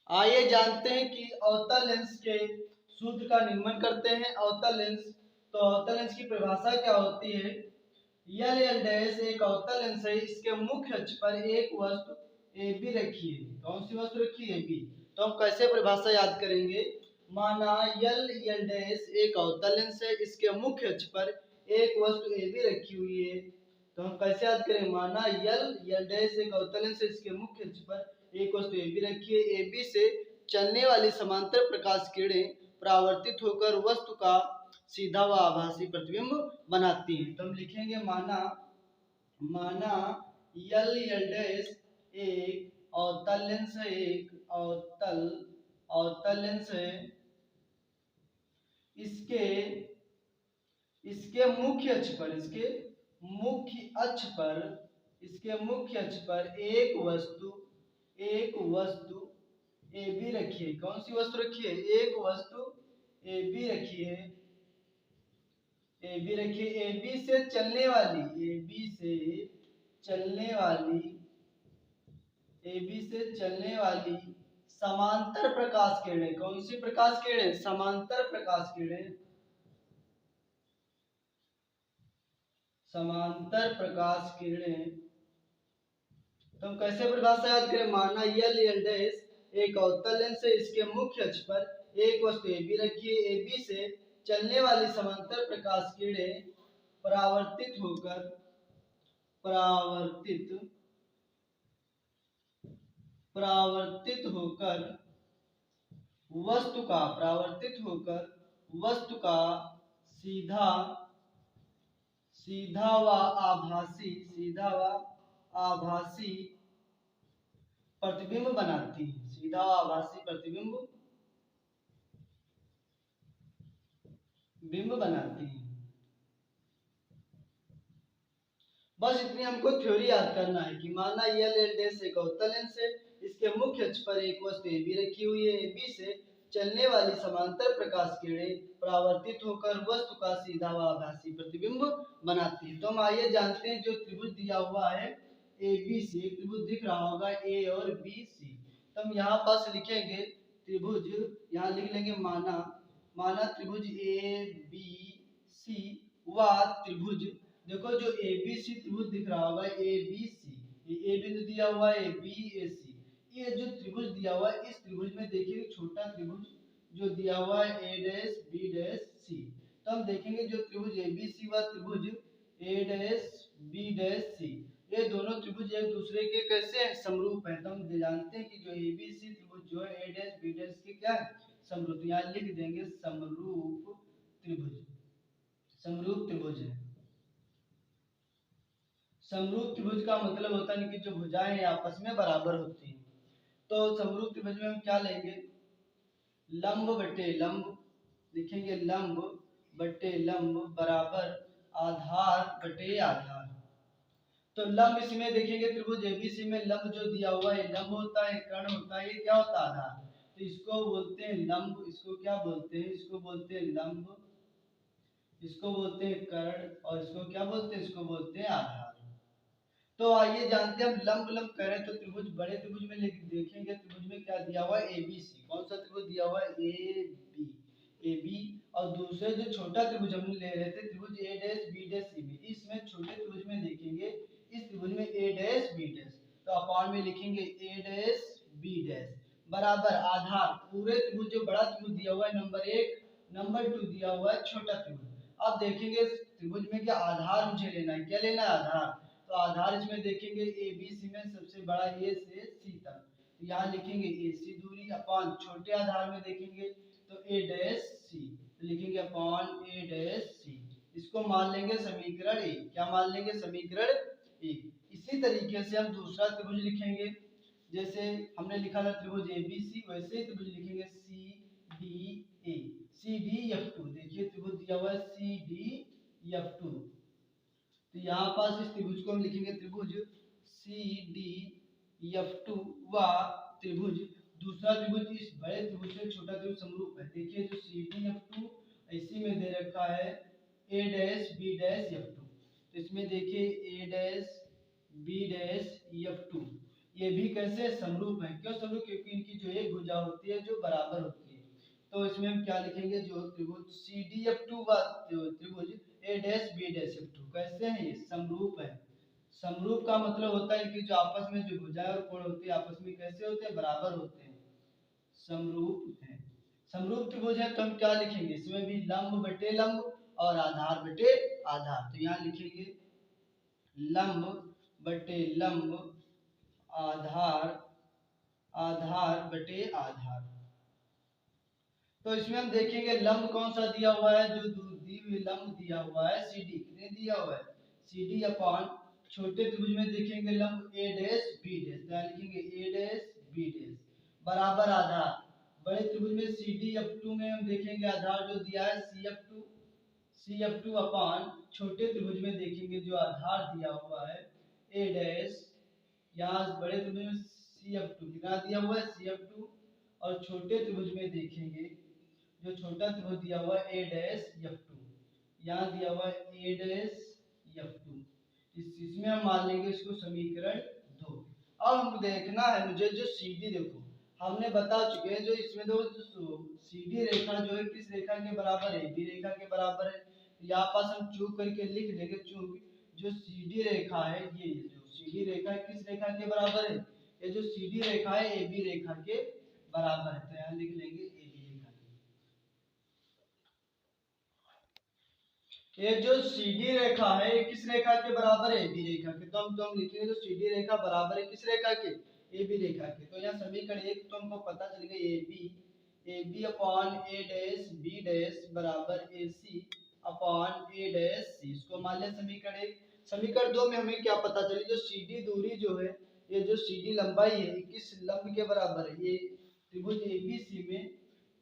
आइए जानते हैं कि अवतल लेंस के सूत्र का निर्माण करते हैं। अवतल लेंस, तो अवतल लेंस की परिभाषा क्या होती है? यल एल डैश एक अवतल लेंस है, इसके मुख्य अक्ष पर एक वस्तु ए बी रखी है। कौन सी वस्तु रखी है? बी। तो हम कैसे परिभाषा याद करेंगे? माना यल एल डैश एक अवतल लेंस है, इसके मुख्य अक्ष पर एक वस्तु ए बी रखी हुई है। तो हम कैसे याद करें? माना यल एल डैश एक अवतल लेंस है, इसके मुख्य अक्ष पर एक वस्तु ए बी रखी है। ए बी से चलने वाली समांतर प्रकाश किरणें परावर्तित होकर वस्तु का सीधा व आभासी प्रतिबिंब बनाती हैं। तो हम लिखेंगे माना यल एल डैश एक अवतल लेंस है, एक अवतल लेंस है, इसके मुख्य अक्ष पर एक वस्तु ए बी रखी है। कौन सी वस्तु रखी है? एक वस्तु ए बी रखी है। ए बी से चलने वाली समांतर प्रकाश किरणें। कौन सी प्रकाश किरणें? समांतर प्रकाश किरणें। तो हम कैसे परिभाषा याद करें? माना यल एल डैश एक अवतल लेंस है, इसके मुख्य अक्ष पर एक वस्तु ए बी रखी है। ए बी से चलने वाली समांतर प्रकाश किरणें परावर्तित होकर वस्तु का सीधा व आभासी प्रतिबिंब बनाती है। सीधा व आभासी प्रतिबिंब बनाती है। बस इतनी हमको थ्योरी याद करना है कि माना यल एल डैश एक अवतल लेंस है, इसके मुख्य अक्ष पर एक वस्तु ए बी रखी हुई है। ए बी से चलने वाली समांतर प्रकाश किरणें परावर्तित होकर वस्तु का सीधा व आभासी प्रतिबिंब बनाती है। तो हम आइए जानते हैं, जो त्रिभुज दिया हुआ है ए बी सी, एक त्रिभुज दिख रहा होगा ए और बी सी। तो हम यहाँ पास लिखेंगे त्रिभुज, यहाँ लिख लेंगे माना त्रिभुज ए बी सी व त्रिभुज, देखो जो ए बी सी त्रिभुज दिख रहा होगा ए बी सी, ये ए बिंदु दिया हुआ है, बी ए सी, ये जो त्रिभुज दिया हुआ है, इस त्रिभुज में देखिए छोटा त्रिभुज जो दिया हुआ है ए डैश बी डैश सी। तो हम देखेंगे जो त्रिभुज ए बी सी व त्रिभुज ए डैश बी डैश सी, ये दोनों त्रिभुज एक दूसरे के कैसे हैं? समरूप हैं। तो हम जानते हैं कि जो ए बी सी त्रिभुज जो है ए डैश बी डैश के क्या है? समरूप। यहाँ लिख देंगे समरूप त्रिभुज है। समरूप त्रिभुज का मतलब होता है कि जो भुजाएं आपस में बराबर होती हैं। तो समरूप त्रिभुज में हम क्या लेंगे? लंब बटे लंब लिखेंगे, लंब बटे लंब बराबर आधार बटे आधार। तो लंब इसमें देखेंगे त्रिभुज एबीसी में लंब जो दिया हुआ है लंब होता है, कर्ण होता है, ये क्या होता है? आधार। तो इसको बोलते हैं लंब, इसको क्या बोलते हैं? इसको बोलते हैं लंब, इसको बोलते हैं कर्ण, और इसको क्या बोलते हैं? इसको बोलते हैं आधार। तो आइए जानते हैं, हम लंब करें तो त्रिभुज बड़े त्रिभुज में देखेंगे त्रिभुज में क्या दिया हुआ है? एबीसी। कौन सा त्रिभुज दिया हुआ है? A B. और दूसरे जो छोटा त्रिभुज हम ले रहे थे त्रिभुज A dash B dash C B, इसमें छोटे त्रिभुज में देखेंगे इस त्रिभुज में ए डैश बी डैश, तो अपॉन में लिखेंगे ए डैश बी डैश बराबर आधार पूरे त्रिभुज जो बड़ा त्रिभुज दिया हुआ है नंबर 1, नंबर 2 दिया हुआ है छोटा त्रिभुज। अब देखेंगे त्रिभुज में क्या आधार मुझे लेना है, क्या लेना है? आधार। तो आधार इसमें देखेंगे ए बी सी में सबसे बड़ा ए से सी तक, तो यहाँ लिखेंगे ए सी दूरी अपॉन छोटे आधार में देखेंगे तो ए डैश सी, तो लिखेंगे अपॉन ए डैश सी। इसको मान लेंगे समीकरण ए। क्या मान लेंगे? समीकरण ए। इसी तरीके से हम दूसरा त्रिभुज लिखेंगे, जैसे हमने लिखा था त्रिभुज ए बी सी, वैसे ही त्रिभुज लिखेंगे C D A, C D F two. देखिए त्रिभुज दिया हुआ है सी डी एफ टू, तो यहाँ पास इस त्रिभुज को हम लिखेंगे त्रिभुज सी डी एफ टू व त्रिभुज दूसरा त्रिभुज इस बड़े त्रिभुज से छोटा त्रिभुज समरूप है। देखिए जो सी डी एफ टू इसी में दे रखा है A dash B dash F two, तो इसमें देखिए A dash B dash F two, ये भी कैसे समरूप है। क्यों समरूप? क्योंकि इनकी जो एक भुजा होती है जो बराबर होती है। तो इसमें हम क्या लिखेंगे, जो त्रिभुज CDF2 व त्रिभुज A-B-F2 कैसे हैं, ये समरूप है। समरूप का मतलब होता है कि जो आपस में जो भुजाएं और कोण होते हैं आपस में कैसे होते हैं, बराबर होते हैं, समरूप है। समरूप त्रिभुज है तो हम क्या लिखेंगे, इसमें भी लंब बटे लंब और आधार बटे आधार। तो यहाँ लिखेंगे लंब बटे लंब, आधार आधार बटे आधार। तो इसमें हम देखेंगे लंब कौन सा दिया हुआ है, जो दी हुई लंब दिया हुआ है CD, कितने दिया हुआ है CD अपॉन छोटे त्रिभुज में देखेंगे लंब A-B', तो यहाँ लिखेंगे A', बराबर आधार। बड़े त्रिभुज में CDF2 में हम देखेंगे आधार जो दिया है CF2 अपॉन छोटे त्रिभुज में देखेंगे जो आधार दिया हुआ है A', यहाँ बड़े त्रिभुज में CF2 कितना दिया हुआ है CF2, और छोटे त्रिभुज में देखेंगे जो छोटा त्रिभुज दिया हुआ है A', यहाँ दिया हुआ है A', इसमें हम मान लेंगे इसको समीकरण 2। अब हमको देखना है मुझे जो CD, देखो हमने बता चुके हैं जो इसमें दो CD रेखा जो है किस रेखा के बराबर है, AB रेखा के बराबर है। यहाँ पास हम चूक करके लिख लेंगे, चूंकि जो CD रेखा है, ये जो CD रेखा है किस रेखा के बराबर है, ये जो CD रेखा है AB रेखा के बराबर है। तो यहाँ लिख लेंगे AB रेखा के। ये जो CD रेखा है ये किस रेखा के बराबर है, AB रेखा के। तो हम लिखेंगे जो CD रेखा बराबर है किस रेखा के, AB रेखा के। तो यहाँ समीकरण 1 तो हमको पता चल गया AB अपॉन A', B' बराबर AC अपॉन A', इसको मान लिया समीकरण 1। समीकरण 2 में हमें क्या पता चली, जो CD दूरी जो है, ये जो CD लंबाई है किस लंब के बराबर है, ये त्रिभुज ABC में,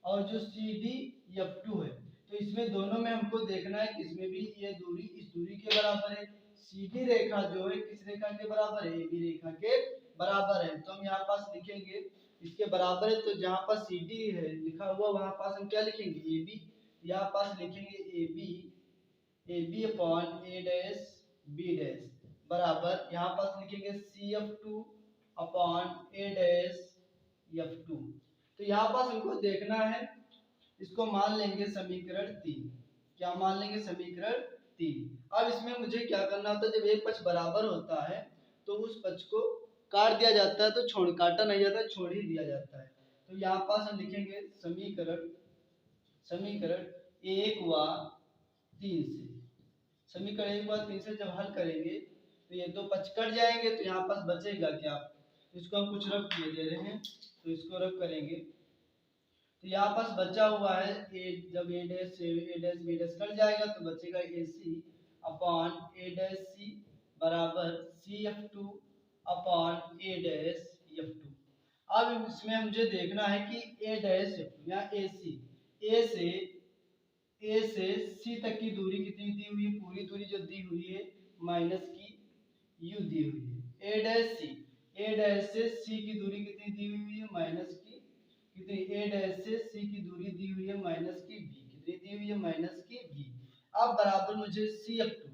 और जो CDF2 है, तो इसमें दोनों में हमको देखना है कि इसमें भी ये दूरी इस दूरी के बराबर है। CD रेखा जो है किस रेखा के बराबर है, AB रेखा के बराबर है। तो हम यहाँ पास लिखेंगे इसके बराबर है, तो जहाँ पर CD है लिखा हुआ वहां पास हम क्या लिखेंगे AB, यहाँ पास लिखेंगे AB अपॉन A', बराबर यहाँ पास लिखेंगे CF2 अपॉन A', तो यहाँ पास हमको देखना है, इसको मान लेंगे समीकरण 3। क्या मान लेंगे, समीकरण 3। अब इसमें मुझे क्या करना होता है, जब एक पक्ष बराबर होता है तो उस पक्ष को काट दिया जाता है, तो छोड़ काटा नहीं जाता, छोड़ ही दिया जाता है। तो यहाँ पास हम लिखेंगे समीकरण 1 व 3 से, समीकरण 1 व 3 से जब हल करेंगे तो ये दो पक्ष कट जाएंगे, तो यहाँ पास बचेगा क्या, इसको हम कुछ रफ किए दे रहे हैं, तो इसको रफ करेंगे। तो यहाँ पास बचा हुआ है जब A', कट जाएगा तो बचेगा AC अपॉन A', बराबर CF2 अपॉन A', अब इसमें मुझे देखना है कि A', यहाँ A से C तक की दूरी कितनी दी हुई है, पूरी दूरी जो दी हुई है माइनस की U दी हुई है। A' से C की दूरी कितनी दी हुई है, माइनस की कितनी, A' से C की दूरी दी हुई है माइनस की V, कितनी दी हुई है, माइनस की V। अब बराबर मुझे CF2,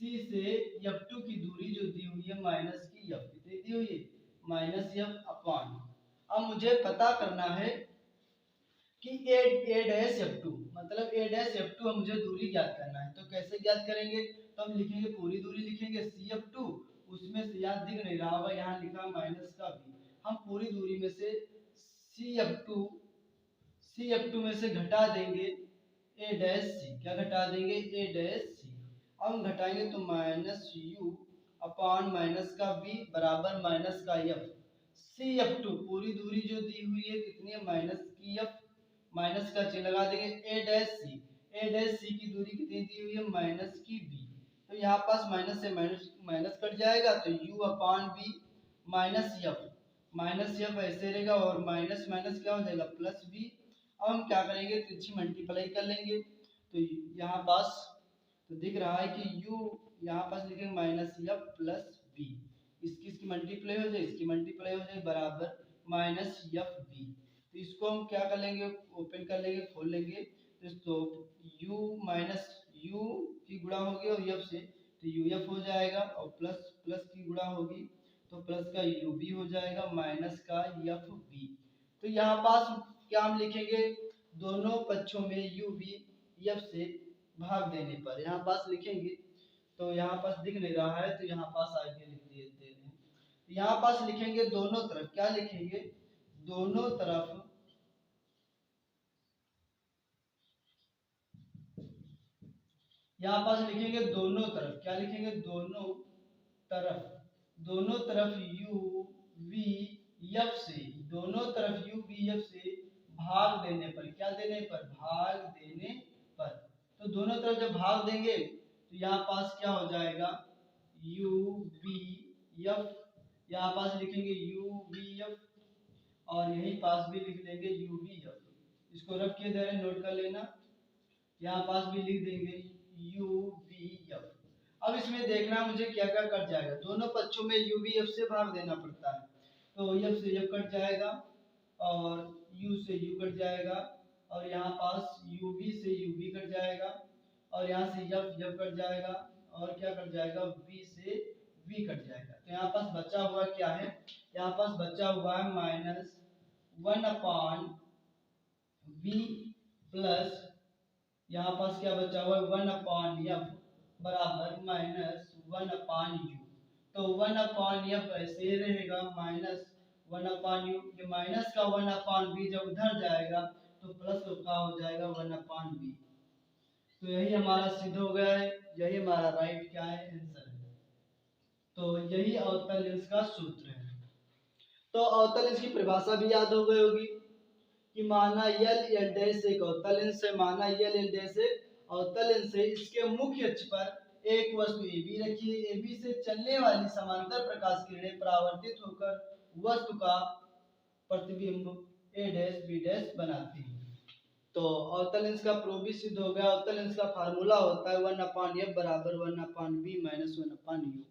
C से F2 की दूरी जो दी हुई है माइनस की F, कितनी दी हुई है, माइनस F अपॉन। अब मुझे पता करना है कि A', मतलब A', मुझे दूरी ज्ञात करना है। तो कैसे ज्ञात करेंगे, तो हम लिखेंगे पूरी दूरी लिखेंगे CF2, उसमें से यहाँ दिख नहीं रहा होगा, यहाँ लिखा माइनस का V, हम पूरी दूरी में से CF2 में से घटा देंगे A', क्या घटा देंगे, A'। अब हम घटाएंगे तो माइनस U अपॉन माइनस का V बराबर माइनस का F। CF2 पूरी दूरी जो दी हुई है कितनी है, माइनस की F, माइनस का चिन्ह लगा देंगे A', की दूरी कितनी दी हुई है, माइनस की V। तो यहाँ पास माइनस से माइनस कट जाएगा, तो U upon V minus F ऐसे रहेगा, और माइनस माइनस क्या हो जाएगा, प्लस V। अब हम क्या करेंगे, तिरछी मल्टीप्लाई कर लेंगे, तो यहाँ पास तो दिख रहा है कि U यहाँ पास लिखेंगे माइनस F प्लस V, इसकी मल्टीप्लाई हो जाए, इसकी मल्टीप्लाई हो जाए, बराबर माइनस FV। तो इसको हम क्या कर लेंगे, ओपन कर लेंगे, खोल लेंगे, तो U माइनस U की गुणा होगी और F से, तो UF हो जाएगा, और प्लस प्लस की गुणा होगी तो प्लस का यू बी हो जाएगा माइनस का एफ बी। तो यहाँ पास क्या हम लिखेंगे, दोनों पक्षों में यू बी एफ से भाग देने पर यहाँ पास लिखेंगे। तो यहाँ पास दिख नहीं रहा है तो यहाँ पास आगे लिख देते हैं। यहाँ पास लिखेंगे दोनों तरफ, क्या लिखेंगे, दोनों तरफ यहाँ पास लिखेंगे दोनों तरफ, क्या लिखेंगे, दोनों तरफ यू वी एफ से, दोनों तरफ यू वी एफ से भाग देने पर, क्या देने पर, भाग देने पर। तो दोनों तरफ जब भाग देंगे तो यहाँ पास क्या हो जाएगा, यू वी एफ, यहाँ पास लिखेंगे यू वी एफ और यहीं पास भी लिख लेंगे यू वी एफ। इसको रफ के द्वारा नोट कर लेना, यहाँ पास भी लिख देंगे यू वी एफ। अब इसमें देखना मुझे क्या क्या कट जाएगा, दोनों पक्षों में यू वी एफ से भाग देना पड़ता है। तो एफ से एफ कट जाएगा और यू से यू कट जाएगा और यहाँ पास यू वी से यू वी कट जाएगा और यहाँ से एफ एफ कट जाएगा और क्या कट जाएगा, वी से वी कट जाएगा। तो यहाँ पास बचा हुआ क्या है, यहाँ पास बचा हुआ है माइनस 1 वी प्लस यहाँ पास क्या बचा हुआ है 1/f बराबर -1/u। तो 1/f ऐसे ही रहेगा -1/u। ये माइनस का 1/v जब उधर जाएगा तो प्लस का हो जाएगा 1/v। तो यही हमारा सिद्ध हो गया है, यही हमारा राइट क्या है, आंसर है। तो यही अवतल लेंस का सूत्र है। तो अवतल लेंस की परिभाषा भी याद हो गई होगी कि माना एल डैश एक अवतल लेंस है, माना एल डैश एक अवतल लेंस है। इसके मुख्य अक्ष पर एक वस्तु AB रखिए, AB से चलने वाली समांतर प्रकाश किरणें परावर्तित होकर वस्तु का प्रतिबिंब A डैश B डैश बनाती है। तो अवतल लेंस का प्रूफ भी सिद्ध हो गया। अवतल लेंस का फार्मूला होता है 1/f बराबर 1/v माइनस 1/u।